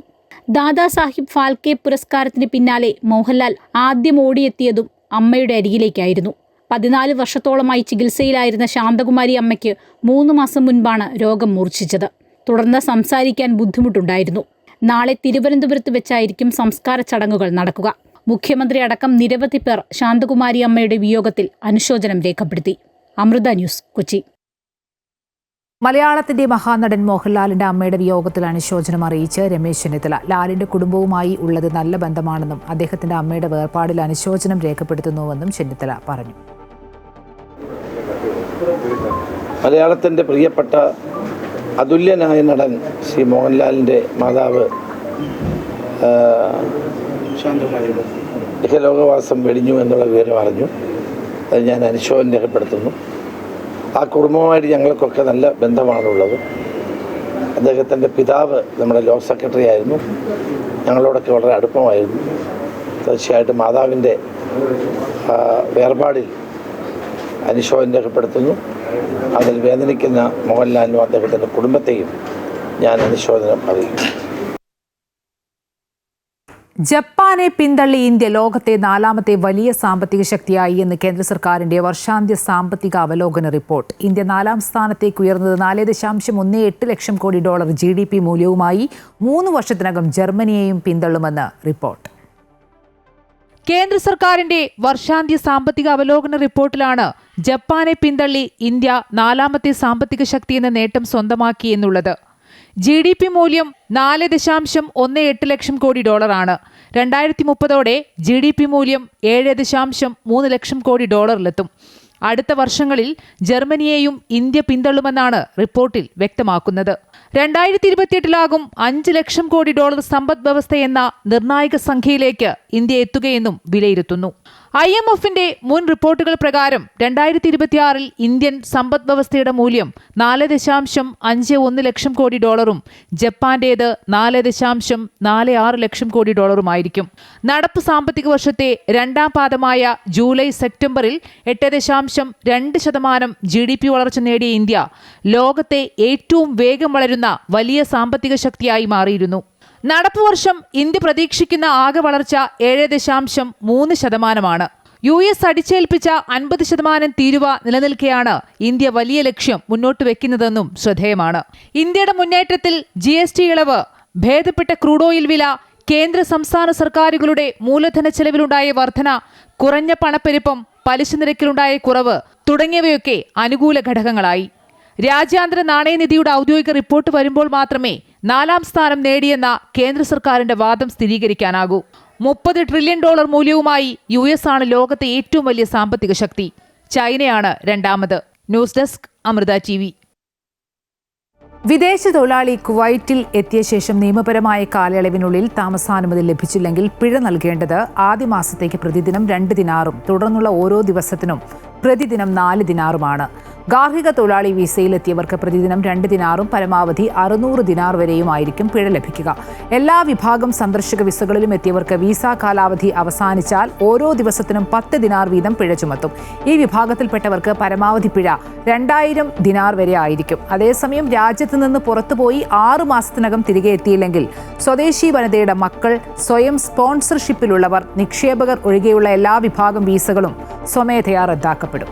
ദാദാസാഹിബ് ഫാൽക്കെ പുരസ്കാരത്തിന് പിന്നാലെ മോഹൻലാൽ ആദ്യം ഓടിയെത്തിയതും അമ്മയുടെ അരികിലേക്കായിരുന്നു. 14 വർഷത്തോളമായി ചികിത്സയിലായിരുന്ന ശാന്തകുമാരി അമ്മയ്ക്ക് 3 മാസം മുൻപാണ് രോഗം മൂർച്ഛിച്ചത്. തുടർന്ന് സംസാരിക്കാൻ ബുദ്ധിമുട്ടുണ്ടായിരുന്നു. നാളെ തിരുവനന്തപുരത്ത് വെച്ചായിരിക്കും സംസ്കാര ചടങ്ങുകൾ നടക്കുക. മുഖ്യമന്ത്രി അടക്കം നിരവധി പേർ ശാന്തകുമാരി അമ്മയുടെ വിയോഗത്തിൽ അനുശോചനം രേഖപ്പെടുത്തി. അമൃത ന്യൂസ്, കൊച്ചി. മലയാളത്തിന്റെ മഹാനടൻ മോഹൻലാലിന്റെ അമ്മയുടെ വിയോഗത്തിൽ അനുശോചനം അറിയിച്ച് രമേശ് ചെന്നിത്തല. ലാലിന്റെ കുടുംബവുമായി ഉള്ളത് നല്ല ബന്ധമാണെന്നും അദ്ദേഹത്തിന്റെ അമ്മയുടെ വേർപാടിൽ അനുശോചനം രേഖപ്പെടുത്തുന്നുവെന്നും ചെന്നിത്തല പറഞ്ഞു. മലയാളത്തിൻ്റെ പ്രിയപ്പെട്ട അതുല്യനായ നടൻ ശ്രീ മോഹൻലാലിൻ്റെ മാതാവ് ഇഹലോകവാസം വെടിഞ്ഞു എന്നുള്ള വിവരം അറിഞ്ഞു. അത് ഞാൻ അനുശോചനം രേഖപ്പെടുത്തുന്നു. ആ കുടുംബവുമായിട്ട് ഞങ്ങൾക്കൊക്കെ നല്ല ബന്ധമാണുള്ളത്. അദ്ദേഹത്തിൻ്റെ പിതാവ് നമ്മുടെ ലോ സെക്രട്ടറി ആയിരുന്നു. ഞങ്ങളോടൊക്കെ വളരെ അടുപ്പമായിരുന്നു. തീർച്ചയായിട്ടും മാതാവിൻ്റെ വേർപാടിൽ അനുശോചനം രേഖപ്പെടുത്തുന്നു. അതിൽ വേദനിക്കുന്ന മോഹൻലാലിനും അദ്ദേഹത്തിൻ്റെ കുടുംബത്തെയും ഞാൻ അനുശോചനം അറിയിക്കുന്നു. ജപ്പാനെ പിന്തള്ളി ഇന്ത്യ ലോകത്തെ 4ാമത്തെ വലിയ സാമ്പത്തിക ശക്തിയായി എന്ന് കേന്ദ്ര സർക്കാരിന്റെ വർഷാന്ത്യ സാമ്പത്തിക അവലോകന റിപ്പോർട്ട്. ഇന്ത്യ 4ാം സ്ഥാനത്തേക്ക് ഉയർന്നത് $4.18 ലക്ഷം കോടി GDP മൂല്യവുമായി 3 വർഷത്തിനകം ജർമ്മനിയെയും പിന്തള്ളുമെന്ന് റിപ്പോർട്ട്. കേന്ദ്ര സർക്കാരിന്റെ വർഷാന്ത്യ സാമ്പത്തിക അവലോകന റിപ്പോർട്ടിലാണ് ജപ്പാനെ പിന്തള്ളി ഇന്ത്യ 4ാമത്തെ സാമ്പത്തിക ശക്തി എന്ന നേട്ടം സ്വന്തമാക്കി എന്നുള്ളത്. GDP മൂല്യം $4.18 ലക്ഷം കോടി ആണ്. 2030ഓടെ GDP മൂല്യം $7.3 ലക്ഷം കോടി ഡോളറിലെത്തും. അടുത്ത വർഷങ്ങളിൽ ജർമ്മനിയെയും ഇന്ത്യ പിന്തള്ളുമെന്നാണ് റിപ്പോർട്ടിൽ വ്യക്തമാക്കുന്നത്. 2028 $5 ലക്ഷം കോടി സമ്പദ് വ്യവസ്ഥയെന്ന നിർണായക സംഖ്യയിലേക്ക് ഇന്ത്യ എത്തുകയെന്നും വിലയിരുത്തുന്നു. IMFന്റെ മുൻ റിപ്പോർട്ടുകൾ പ്രകാരം 2026 ഇന്ത്യൻ സമ്പദ് വ്യവസ്ഥയുടെ മൂല്യം $4.51 ലക്ഷം കോടി ജപ്പാന്റേത് $4.46 ലക്ഷം കോടി ആയിരിക്കും. നടപ്പ് സാമ്പത്തിക വർഷത്തെ 2ാം പാദമായ ജൂലൈ സെപ്റ്റംബറിൽ 8.2% GDP വളർച്ച നേടിയ ഇന്ത്യ ലോകത്തെ ഏറ്റവും വേഗം വളരുന്ന വലിയ സാമ്പത്തിക ശക്തിയായി മാറിയിരുന്നു. നടപ്പ് വർഷം ഇന്ത്യ പ്രതീക്ഷിക്കുന്ന ആകെ വളർച്ച 7.3%. US അടിച്ചേൽപ്പിച്ച 50% തീരുവ നിലനിൽക്കെയാണ് ഇന്ത്യ വലിയ ലക്ഷ്യം മുന്നോട്ട് വെക്കുന്നതെന്നും ശ്രദ്ധേയമാണ്. ഇന്ത്യയുടെ മുന്നേറ്റത്തിൽ GST ഇളവ്, ഭേദപ്പെട്ട ക്രൂഡ് ഓയിൽ വില, കേന്ദ്ര സംസ്ഥാന സർക്കാരുകളുടെ മൂലധന ചെലവിലുണ്ടായ വർധന, കുറഞ്ഞ പണപ്പെരുപ്പം, പലിശ നിരക്കിലുണ്ടായ കുറവ് തുടങ്ങിയവയൊക്കെ അനുകൂല ഘടകങ്ങളായി. രാജ്യാന്തര നാണയനിധിയുടെ ഔദ്യോഗിക റിപ്പോർട്ട് വരുമ്പോൾ മാത്രമേ 4ാം സ്ഥാനം നേടിയെന്ന കേന്ദ്ര സർക്കാരിന്റെ വാദം സ്ഥിരീകരിക്കാനാകൂ. $30 ട്രില്യൺ മൂല്യവുമായി US ആണ് ലോകത്തെ ഏറ്റവും വലിയ സാമ്പത്തിക ശക്തി. ചൈനയാണ് 2ാമത്. News desk, Amrita TV. വിദേശ തൊഴിലാളി കുവൈറ്റിൽ എത്തിയ ശേഷം നിയമപരമായ കാലയളവിനുള്ളിൽ താമസാനുമതി ലഭിച്ചില്ലെങ്കിൽ പിഴ നൽകേണ്ടത് ആദ്യ മാസത്തേക്ക് പ്രതിദിനം 2 ദിനാറും തുടർന്നുള്ള ഓരോ ദിവസത്തിനും പ്രതിദിനം 4 ദിനാറുമാണ്. ഗാർഹിക തൊഴിലാളി വിസയിലെത്തിയവർക്ക് പ്രതിദിനം 2 ദിനാറും പരമാവധി 600 ദിനാർ വരെയുമായിരിക്കും പിഴ ലഭിക്കുക. എല്ലാ വിഭാഗം സന്ദർശക വിസകളിലും എത്തിയവർക്ക് വിസ കാലാവധി അവസാനിച്ചാൽ ഓരോ ദിവസത്തിനും 10 ദിനാർ വീതം പിഴ ചുമത്തും. ഈ വിഭാഗത്തിൽപ്പെട്ടവർക്ക് പരമാവധി പിഴ 2000 ദിനാർ വരെ ആയിരിക്കും. അതേസമയം രാജ്യത്ത് നിന്ന് പുറത്തുപോയി 6 മാസത്തിനകം തിരികെ എത്തിയില്ലെങ്കിൽ സ്വദേശി വനിതയുടെ മക്കൾ, സ്വയം സ്പോൺസർഷിപ്പിലുള്ളവർ, നിക്ഷേപകർ ഒഴികെയുള്ള എല്ലാ വിഭാഗം വിസകളും സ്വമേധയാ റദ്ദാക്കപ്പെടും.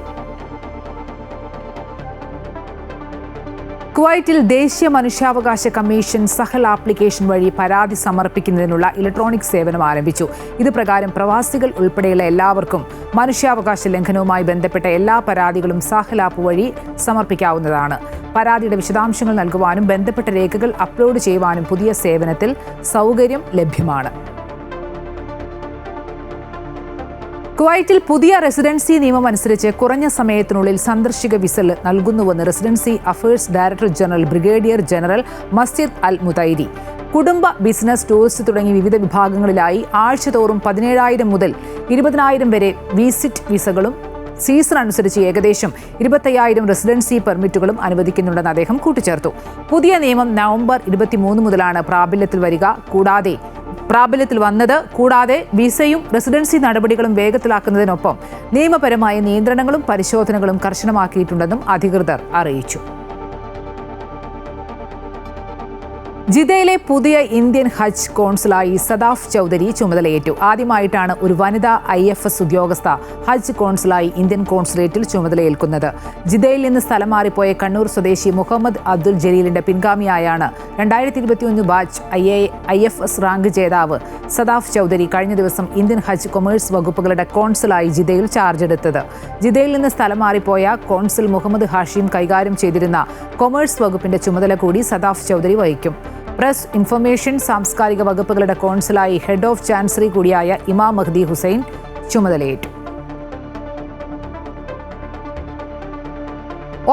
കുവൈറ്റിൽ ദേശീയ മനുഷ്യാവകാശ കമ്മീഷൻ സഹൽ ആപ്ലിക്കേഷൻ വഴി പരാതി സമർപ്പിക്കുന്നതിനുള്ള ഇലക്ട്രോണിക് സേവനം ആരംഭിച്ചു. ഇത് പ്രകാരം പ്രവാസികൾ ഉൾപ്പെടെയുള്ള എല്ലാവർക്കും മനുഷ്യാവകാശ ലംഘനവുമായി ബന്ധപ്പെട്ട എല്ലാ പരാതികളും സഹൽ ആപ്പ് വഴി സമർപ്പിക്കാവുന്നതാണ്. പരാതിയുടെ വിശദാംശങ്ങൾ നൽകുവാനും ബന്ധപ്പെട്ട രേഖകൾ അപ്ലോഡ് ചെയ്യുവാനും പുതിയ സേവനത്തിൽ സൗകര്യം ലഭ്യമാണ്. കുവൈറ്റിൽ പുതിയ റെസിഡൻസി നിയമം അനുസരിച്ച് കുറഞ്ഞ സമയത്തിനുള്ളിൽ സന്ദർശക വിസ നൽകുന്നുവെന്ന് residency affairs director general brigadier general Masjid Al Mutairi. കുടുംബ, ബിസിനസ്, ടൂറിസ്റ്റ് തുടങ്ങി വിവിധ വിഭാഗങ്ങളിലായി ആഴ്ചതോറും 17,000 മുതൽ 20,000 വരെ വിസിറ്റ് വിസകളും സീസൺ അനുസരിച്ച് ഏകദേശം 25,000 റെസിഡൻസി പെർമിറ്റുകളും അനുവദിക്കുന്നുണ്ടെന്ന് അദ്ദേഹം കൂട്ടിച്ചേർത്തു. പുതിയ നിയമം നവംബർ 23 മുതലാണ് പ്രാബല്യത്തിൽ വന്നത്. കൂടാതെ വിസയും റെസിഡൻസി നടപടികളും വേഗത്തിലാക്കുന്നതിനൊപ്പം നിയമപരമായ നിയന്ത്രണങ്ങളും പരിശോധനകളും കർശനമാക്കിയിട്ടുണ്ടെന്നും അധികൃതർ അറിയിച്ചു. ജിദ്ദയിലെ പുതിയ ഇന്ത്യൻ ഹജ്ജ് കോൺസുലായി സദാഫ് ചൗധരി ചുമതലയേറ്റു. ആദ്യമായിട്ടാണ് ഒരു വനിതാ IFS ഉദ്യോഗസ്ഥ ഹജ്ജ് കോൺസുലായി ഇന്ത്യൻ കോൺസുലേറ്റിൽ ചുമതലയേൽക്കുന്നത്. ജിദ്ദയിൽ നിന്ന് സ്ഥലം മാറിപ്പോയ കണ്ണൂർ സ്വദേശി മുഹമ്മദ് അബ്ദുൽ ജലീലിന്റെ പിൻഗാമിയായാണ് 2021 ബാച്ച് IFS റാങ്ക് ജേതാവ് സദാഫ് ചൗധരി കഴിഞ്ഞ ദിവസം ഇന്ത്യൻ ഹജ്ജ് കൊമേഴ്സ് വകുപ്പുകളുടെ കോൺസുലായി ജിദ്ദയിൽ ചാർജ് എടുത്തത്. ജിദ്ദയിൽ നിന്ന് സ്ഥലം മാറിപ്പോയ കോൺസുൽ മുഹമ്മദ് ഹാഷിം കൈകാര്യം ചെയ്തിരുന്ന കൊമേഴ്സ് വകുപ്പിന്റെ ചുമതല കൂടി സദാഫ് ചൗധരി വഹിക്കും. പ്രസ്, ഇൻഫർമേഷൻ, സാംസ്കാരിക വകുപ്പുകളുടെ കോൺസുലായി ഹെഡ് ഓഫ് ചാൻസറി കൂടിയായ ഇമാം മഹ്ദി ഹുസൈൻ ചുമതലയേറ്റു.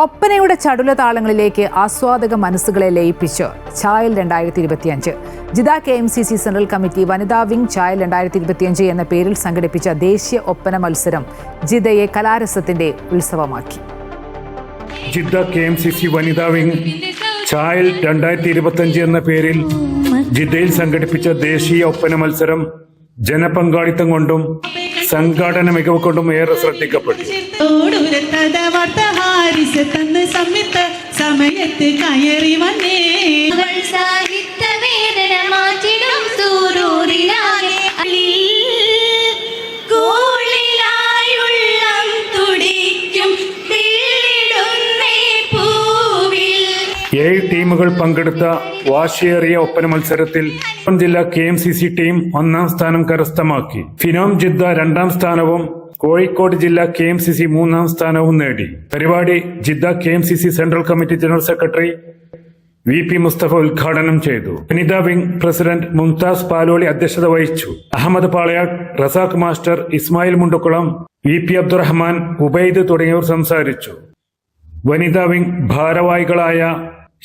ഒപ്പനയുടെ ചടുല താളങ്ങളിലേക്ക് ആസ്വാദക മനസ്സുകളെ ലയിപ്പിച്ച് Chayal 2025. Jeddah KMCC central committee വനിതാ വിംഗ് ചായൽ 2025 എന്ന പേരിൽ സംഘടിപ്പിച്ച ദേശീയ ഒപ്പന മത്സരം ജിദ്ദയെ കലാരസത്തിന്റെ ഉത്സവമാക്കി. ജിദ്ദ KMCC വനിതാ വിംഗ് ചായൽ 2025 എന്ന പേരിൽ ജിദ്ദയിൽ സംഘടിപ്പിച്ച ദേശീയ ഒപ്പന മത്സരം ജനപങ്കാളിത്തം കൊണ്ടും സംഘാടന മികവ് കൊണ്ടും ഏറെ ശ്രദ്ധിക്കപ്പെട്ടു. ഏഴ് ടീമുകൾ പങ്കെടുത്ത വാശിയേറിയ ഒപ്പന മത്സരത്തിൽ ജില്ലാ KMCC ടീം 1ാം സ്ഥാനം കരസ്ഥമാക്കി. ഫിനോം ജിദ്ദ 2ാം സ്ഥാനവും കോഴിക്കോട് ജില്ലാ KMCC 3ാം സ്ഥാനവും നേടി. പരിപാടി Jeddah KMCC central committee general secretary VP Mustafa ഉദ്ഘാടനം ചെയ്തു. വനിതാ വിംഗ് പ്രസിഡന്റ് മുംതാസ് പാലോളി അധ്യക്ഷത വഹിച്ചു. അഹമ്മദ് പാളയാട്, റസാഖ് മാസ്റ്റർ, ഇസ്മായിൽ മുണ്ടുകുളം, VP അബ്ദുറഹ്മാൻ, ഉബൈദ് തുടങ്ങിയവർ സംസാരിച്ചു. വനിതാ വിംഗ് ഭാരവാഹികളായ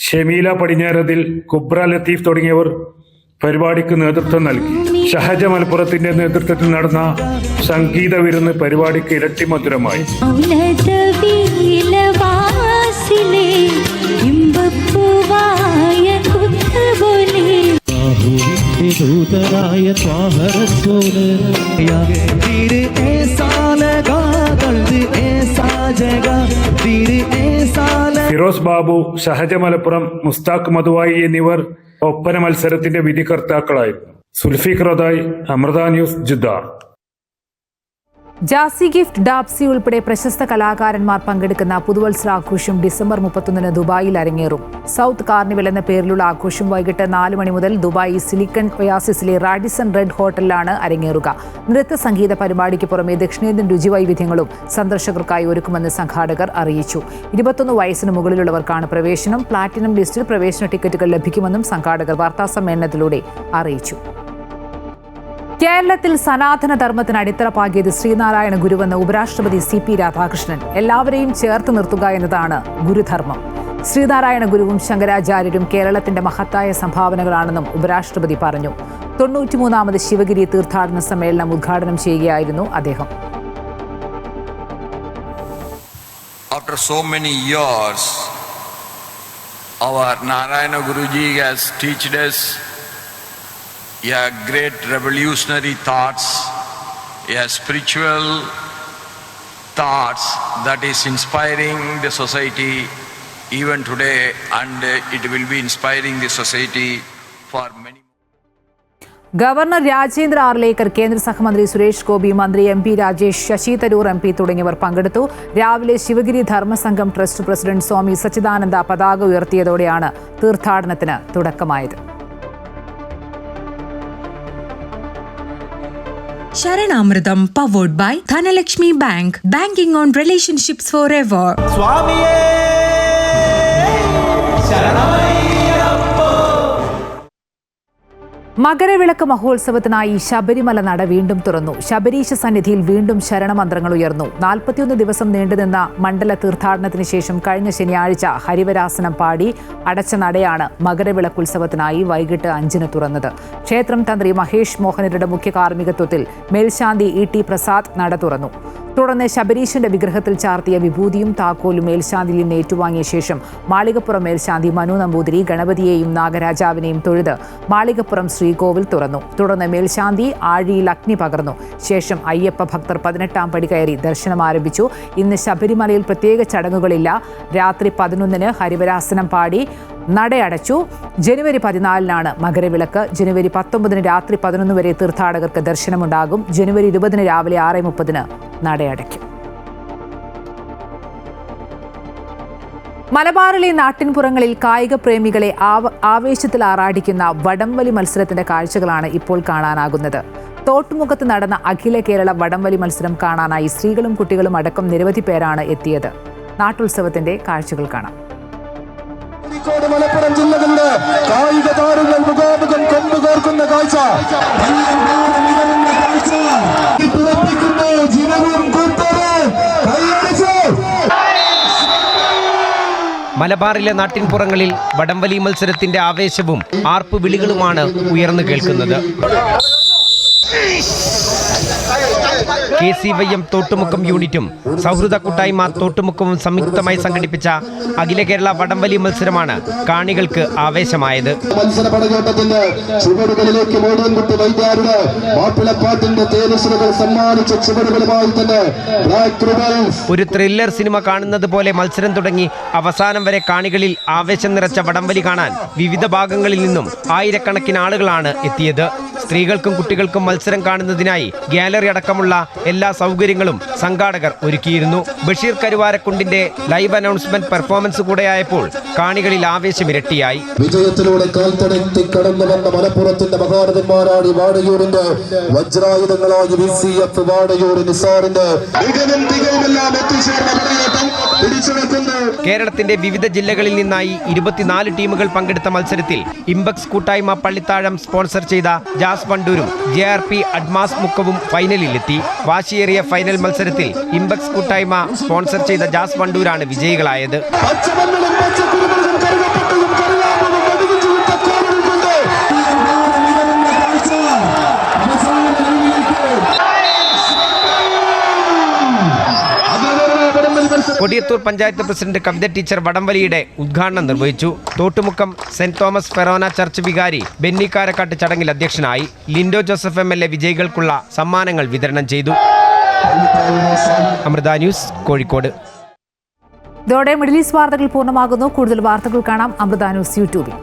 ഷമീല പടിഞ്ഞാറതിൽ, കുബ്ര ലത്തീഫ് തുടങ്ങിയവർ പരിപാടിക്ക് നേതൃത്വം നൽകി. ഷഹജ മലപ്പുറത്തിന്റെ നേതൃത്വത്തിൽ നടന്ന സംഗീത വിരുന്ന് പരിപാടിക്ക് ഇരട്ടി മധുരമായി. ഫിറോസ് ബാബു, ഷഹജ മലപ്പുറം, മുസ്താഖ് മധുവായി എന്നിവർ ഒപ്പന മത്സരത്തിന്റെ വിധികർത്താക്കളായിരുന്നു. സുൽഫീഖ് റദായി, അമൃത ന്യൂസ്, ജിദ്ദ. ജാസി ഗിഫ്റ്റ്, ഡാപ്സി ഉൾപ്പെടെ പ്രശസ്ത കലാകാരന്മാർ പങ്കെടുക്കുന്ന പുതുവത്സരാഘോഷം ഡിസംബർ 31 ദുബായിൽ അരങ്ങേറും. സൗത്ത് കാർണിവൽ എന്ന പേരിലുള്ള ആഘോഷം വൈകിട്ട് 4 മണി മുതൽ ദുബായ് സിലിക്കൺ ഒയാസിസിലെ റാഡിസൺ റെഡ് ഹോട്ടലിലാണ് അരങ്ങേറുക. നൃത്ത സംഗീത പരിപാടിക്ക് പുറമെ ദക്ഷിണേന്ത്യൻ രുചിവൈവിധ്യങ്ങളും സന്ദർശകർക്കായി ഒരുക്കുമെന്ന് സംഘാടകർ അറിയിച്ചു. 21 വയസ്സിന് മുകളിലുള്ളവർക്കാണ് പ്രവേശനം. പ്ലാറ്റിനം ലിസ്റ്റിൽ പ്രവേശന ടിക്കറ്റുകൾ ലഭിക്കുമെന്നും സംഘാടകർ വാർത്താസമ്മേളനത്തിലൂടെ അറിയിച്ചു. കേരളത്തിൽ സനാതന ധർമ്മത്തിന് അടിത്തറ പാകിയത് ശ്രീനാരായണ ഗുരുവെന്ന് ഉപരാഷ്ട്രപതി CP രാധാകൃഷ്ണൻ. എല്ലാവരെയും ചേർത്ത് നിർത്തുക എന്നതാണ് ഗുരുധർമ്മം. ശ്രീനാരായണ ഗുരുവും ശങ്കരാചാര്യരും കേരളത്തിന്റെ മഹത്തായ സംഭാവനകളാണെന്നും ഉപരാഷ്ട്രപതി പറഞ്ഞു. 93ാമത് ശിവഗിരി തീർത്ഥാടന സമ്മേളനം ഉദ്ഘാടനം ചെയ്യുകയായിരുന്നു അദ്ദേഹം. After so many years, our Narayana Guruji has taught us great revolutionary thoughts, spiritual thoughts that is inspiring the society even today, and it will be inspiring the society for many. Governor Rajendra Arlekar, കേന്ദ്ര സഹമന്ത്രി സുരേഷ് ഗോപി, മന്ത്രി MP Rajesh, Sasi Tharoor MP തുടങ്ങിയവർ പങ്കെടുത്തു. രാവിലെ Sivagiri Dharmasangham trust president Swami Sachidananda പതാക ഉയർത്തിയതോടെയാണ് തീർത്ഥാടനത്തിന് തുടക്കമായത്. Saranamritham powered by Dhanlaxmi bank. Banking on relationships forever. സ്വാമിയേ മകരവിളക്ക് മഹോത്സവത്തിനായി ശബരിമല നട വീണ്ടും തുറന്നു. ശബരീശ സന്നിധിയിൽ വീണ്ടും ശരണമന്ത്രങ്ങൾ ഉയർന്നു. 41 ദിവസം നീണ്ടുനിന്ന മണ്ഡല തീർത്ഥാടനത്തിന് ശേഷം കഴിഞ്ഞ ശനിയാഴ്ച ഹരിവരാസനം പാടി അടച്ച നടയാണ് മകരവിളക്കുത്സവത്തിനായി വൈകിട്ട് 5-ന് തുറന്നത്. ക്ഷേത്രം തന്ത്രി മഹേഷ് മോഹനരുടെ മുഖ്യ കാർമ്മികത്വത്തിൽ മേൽശാന്തി ET പ്രസാദ് നട തുറന്നു. തുടർന്ന് ശബരീശന്റെ വിഗ്രഹത്തിൽ ചാർത്തിയ വിഭൂതിയും താക്കോലും മേൽശാന്തിയിൽ നിന്ന് ഏറ്റുവാങ്ങിയ ശേഷം മാളികപ്പുറം മേൽശാന്തി മനു നമ്പൂതിരി ഗണപതിയെയും നാഗരാജാവിനെയും തൊഴുത് മാളികപ്പുറം ശ്രീകോവിൽ തുറന്നു. തുടർന്ന് മേൽശാന്തി ആഴിയിൽ അഗ്നി പകർന്നു. ശേഷം അയ്യപ്പ ഭക്തർ 18-ാം പടി കയറി ദർശനം ആരംഭിച്ചു. ഇന്ന് ശബരിമലയിൽ പ്രത്യേക ചടങ്ങുകളില്ല. രാത്രി 11-ന് ഹരിവരാസനം പാടി നടയടച്ചു. ജനുവരി 14-നാണ് മകരവിളക്ക്. ജനുവരി 19-ന് രാത്രി 11 വരെ തീർത്ഥാടകർക്ക് ദർശനമുണ്ടാകും. ജനുവരി 20-ന് രാവിലെ 6:30-ന് നടയടയ്ക്കും. മലബാറിലെ നാട്ടിൻപുറങ്ങളിൽ കായിക പ്രേമികളെ ആവേശത്തിൽ ആറാടിക്കുന്ന വടംവലി മത്സരത്തിന്റെ കാഴ്ചകളാണ് ഇപ്പോൾ കാണാനാകുന്നത്. തോട്ടുമുഖത്ത് നടന്ന അഖില കേരള വടംവലി മത്സരം കാണാനായി സ്ത്രീകളും കുട്ടികളും അടക്കം നിരവധി പേരാണ് എത്തിയത്. നാട്ടുത്സവത്തിന്റെ കാഴ്ചകൾ കാണാം. കോഴിക്കോട് മലപ്പുറം ജില്ലകളിലെ കായിക താരങ്ങൾ മുഖാമുഖം കൊമ്പുകോർക്കുന്ന കാഴ്ച. മലബാറിലെ നാട്ടിൻപുറങ്ങളിൽ വടംവലി മത്സരത്തിന്റെ ആവേശവും ആർപ്പ് വിളികളുമാണ് ഉയർന്നു കേൾക്കുന്നത്. KCYM തോട്ടുമുക്കം യൂണിറ്റും സൗഹൃദ കൂട്ടായ്മ തോട്ടുമുക്കവും സംയുക്തമായി സംഘടിപ്പിച്ച അഖില കേരള വടംവലി മത്സരമാണ് കാണികൾക്ക് ആവേശമായത്. മത്സര പടയോട്ടത്തിന്റെ ചുവടുകളിലേക്ക് മോടിയൻകുട്ടി വൈദ്യാരുടെ മാപ്പിളപ്പാട്ടിന്റെ തേജസ്സുകൾ സമ്മാനിച്ച ചുവടുകളുമായി തന്നെ ഒരു ത്രില്ലർ സിനിമ കാണുന്നത് പോലെ മത്സരം തുടങ്ങി അവസാനം വരെ കാണികളിൽ ആവേശം നിറച്ച വടംവലി കാണാൻ വിവിധ ഭാഗങ്ങളിൽ നിന്നും ആയിരക്കണക്കിന് ആളുകളാണ് എത്തിയത്. സ്ത്രീകൾക്കും കുട്ടികൾക്കും മത്സരം കാണുന്നതിനായി ഗാലറി അടക്കമുള്ള എല്ലാ സൗകര്യങ്ങളും സംഘാടകർ ഒരുക്കിയിരുന്നു. ബഷീർ കരുവാരക്കുണ്ടിന്റെ ലൈവ് അനൗൺസ്മെന്റ് പെർഫോമൻസ് കൂടെയായപ്പോൾ കാണികളിൽ ആവേശം ഇരട്ടിയായി. വിജയത്തിലൂടെ കാൽത്തടത്തി കടന്നു വന്ന മലപ്പുറത്തിന്റെ മഹാരഥന്മാരാണ് വാടയൂരിന്റെ വജ്രായുധങ്ങളായ VCF വാടയൂർ നിസാറിന്റെ കേരളത്തിന്റെ വിവിധ ജില്ലകളിൽ നിന്നായി 24 ടീമുകൾ പങ്കെടുത്ത മത്സരത്തിൽ ഇംബക്സ് കൂട്ടായ്മ പള്ളിത്താഴം സ്പോൺസർ ചെയ്ത ജാസ് വണ്ടൂരും JRP അഡ്മാസ് മുക്കവും ഫൈനലിലെത്തി. വാശിയേറിയ ഫൈനൽ മത്സരത്തിൽ ഇംബക്സ് കൂട്ടായ്മ സ്പോൺസർ ചെയ്ത ജാസ് വണ്ടൂരാണ് വിജയികളായത്. കൊടിയത്തൂർ പഞ്ചായത്ത് പ്രസിഡന്റ് കവിത ടീച്ചർ വടംവലിയുടെ ഉദ്ഘാടനം നിർവഹിച്ചു. Thottumukkam saint Thomas Forane church വികാരി ബെന്നി കാരക്കാട്ട് ചടങ്ങിൽ അധ്യക്ഷനായി. ലിൻഡോ ജോസഫ് MLA വിജയികൾക്കുള്ള സമ്മാനങ്ങൾ വിതരണം ചെയ്തു. അമൃത ന്യൂസ്, കോഴിക്കോട്. ഇതോടെ മിഡിൽ ഈസ്റ്റ് വാർത്തകൾ പൂർണ്ണമാകുന്നു. കൂടുതൽ വാർത്തകൾ കാണാം അമൃത ന്യൂസ് യൂട്യൂബിൽ.